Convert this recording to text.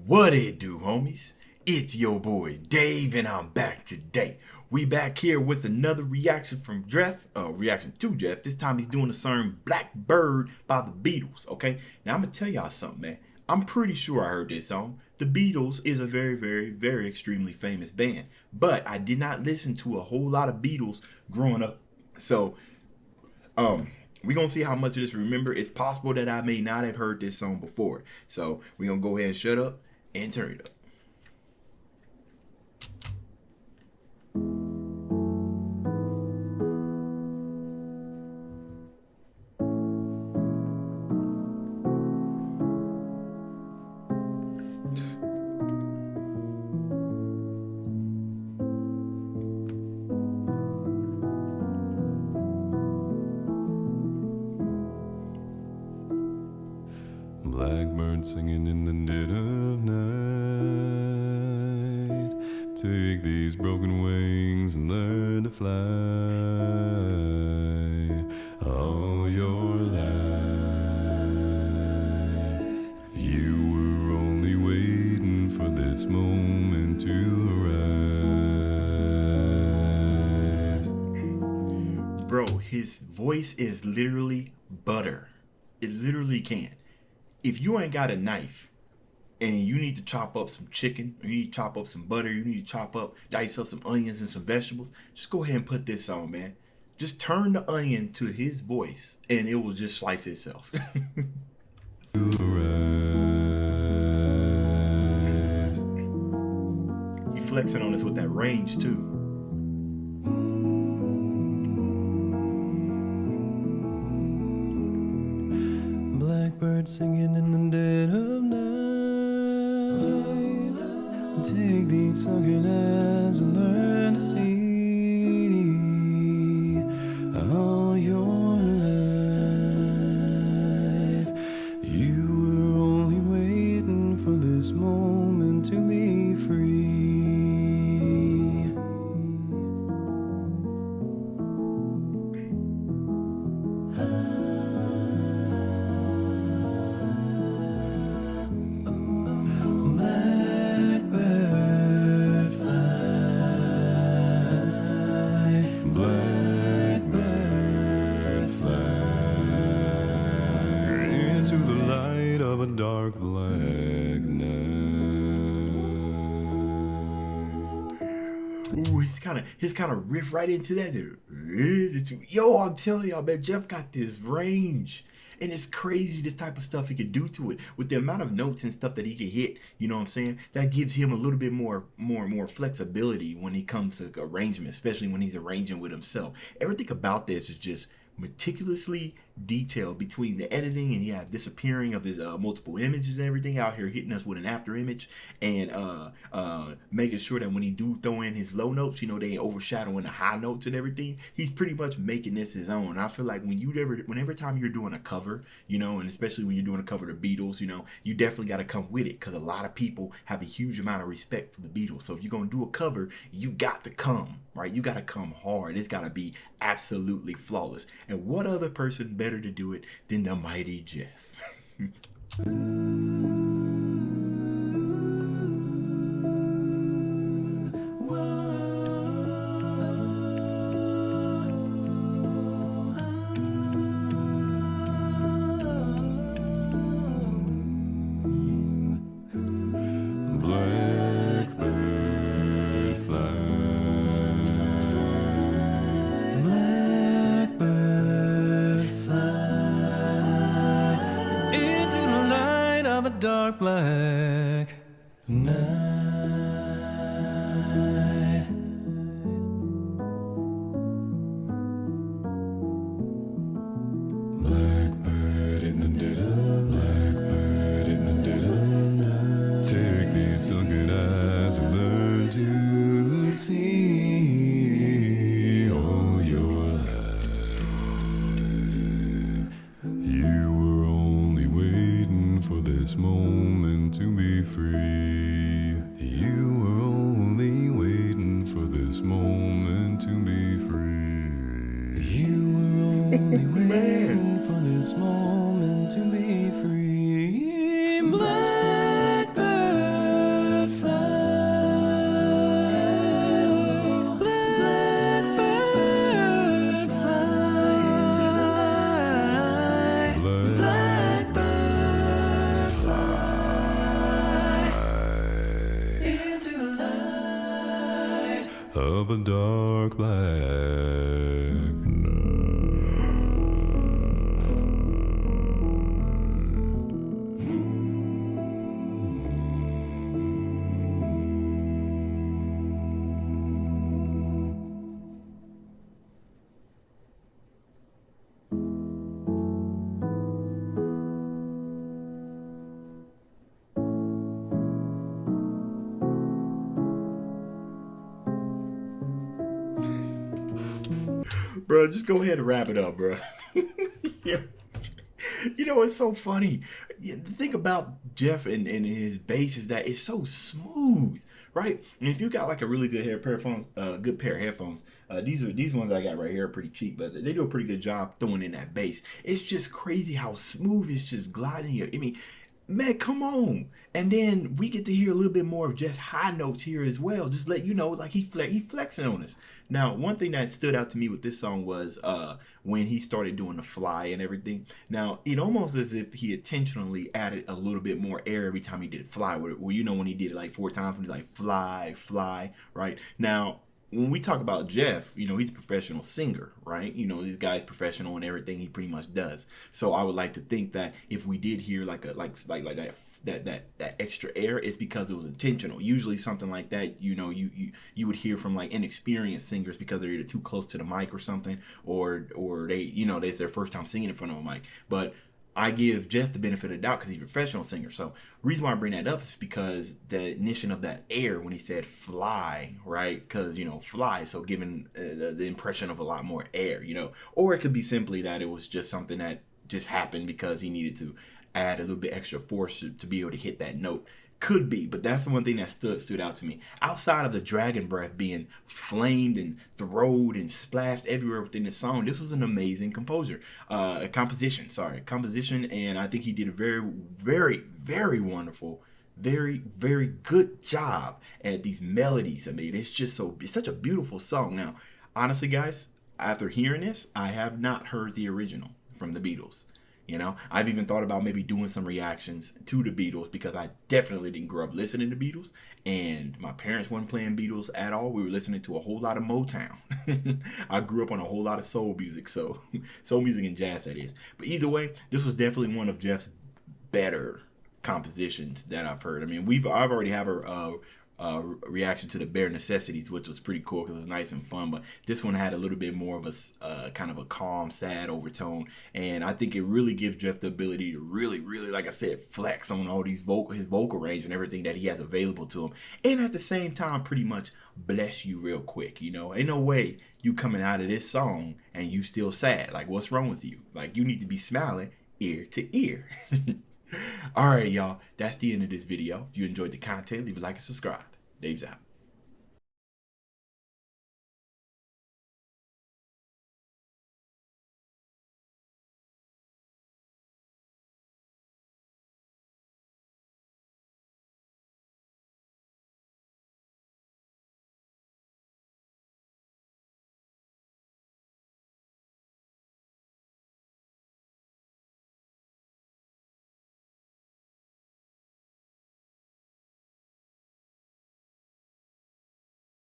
What it do, homies? It's your boy Dave, and I'm back today. We back here with another reaction from Geoff. Reaction to Geoff. This time he's doing the song Blackbird by the Beatles. Okay, now I'm gonna tell y'all something, man. I'm pretty sure I heard this song. The Beatles is a very, very, very extremely famous band, but I did not listen to a whole lot of Beatles growing up. So, we're gonna see how much of this remember. It's possible that I may not have heard this song before. So we're gonna go ahead and shut up and turn it up. Blackbird singing in the dead of night. Take these broken wings and learn to fly. All your life, you were only waiting for this moment to arise. Bro, his voice is literally butter. It literally can. If you ain't got a knife and you need to chop up some chicken, or you need to chop up some butter, you need to dice up some onions and some vegetables, just go ahead and put this on, man. Just turn the onion to his voice and it will just slice itself. He flexing on us with that range too. Blackbird singing in the dead of night. Take these sunken eyes and learn to see. All your life, you were only waiting for this moment to be free. Dark black night. Ooh, his kind of riff right into that. Yo, I'm telling y'all, man, Geoff got this range. And it's crazy this type of stuff he could do to it with the amount of notes and stuff that he can hit. You know what I'm saying? That gives him a little bit more flexibility when he comes to arrangement, especially when he's arranging with himself. Everything about this is just meticulously detailed between the editing and disappearing of his multiple images and everything out here, hitting us with an after image and making sure that when he do throw in his low notes, you know, they ain't overshadowing the high notes and everything. He's pretty much making this his own. I feel like whenever time you're doing a cover, you know, and especially when you're doing a cover of the Beatles, you know, you definitely got to come with it because a lot of people have a huge amount of respect for the Beatles. So if you're going to do a cover, you got to come, right? You got to come hard. It's got to be absolutely flawless. And what other person better to do it than the mighty Geoff? Dark black night. Blackbird in the dead of Blackbird in the dead of night. Take these sunken eyes and learn to see all your life. You were only waiting for this moment to be free. You were only waiting for this moment to be free. You were only waiting for this moment to be free. Blackbird of a dark black Bro, just go ahead and wrap it up, bro. Yeah. You know, it's so funny. The thing about Geoff and his bass is that it's so smooth, right? And if you got like a really good pair of headphones, these ones I got right here are pretty cheap, but they do a pretty good job throwing in that bass. It's just crazy how smooth it's just gliding here. I mean, man, come on. And then we get to hear a little bit more of just high notes here as well. Just let you know, like he flexing on us. Now, one thing that stood out to me with this song was when he started doing the fly and everything. Now, it almost as if he intentionally added a little bit more air every time he did fly. Where you know when he did it like 4 times, when he's like fly, fly, right? Now, when we talk about Geoff, you know, he's a professional singer, right? You know, this guy's professional in everything he pretty much does. So I would like to think that if we did hear like that extra air, it's because it was intentional. Usually something like that, you know, you would hear from like inexperienced singers because they're either too close to the mic or something, or they, you know, it's their first time singing in front of a mic. But I give Geoff the benefit of the doubt because he's a professional singer. So the reason why I bring that up is because the ignition of that air when he said fly, right? Because, you know, fly, so giving the impression of a lot more air, you know. Or it could be simply that it was just something that just happened because he needed to add a little bit extra force to be able to hit that note. Could be, but that's the one thing that stood out to me. Outside of the dragon breath being flamed and throwed and splashed everywhere within the song, this was an amazing composition, and I think he did a very, very, very wonderful, very, very good job at these melodies. I mean, it's such a beautiful song. Now, honestly, guys, after hearing this, I have not heard the original from the Beatles. You know, I've even thought about maybe doing some reactions to the Beatles because I definitely didn't grow up listening to Beatles, and my parents weren't playing Beatles at all. We were listening to a whole lot of Motown. I grew up on a whole lot of soul music, so soul music and jazz, that is. But either way, this was definitely one of Geoff's better compositions that I've heard. I mean, I've already have a reaction to the Bare Necessities, which was pretty cool because it was nice and fun, but this one had a little bit more of a kind of a calm, sad overtone, and I think it really gives Geoff the ability to really, really, like I said, flex on all these his vocal range and everything that he has available to him, and at the same time pretty much bless you real quick. You know, ain't no way you coming out of this song and you still sad. Like, what's wrong with you? Like, you need to be smiling ear to ear. All right, y'all, that's the end of this video. If you enjoyed the content, leave a like and subscribe. Dave's out.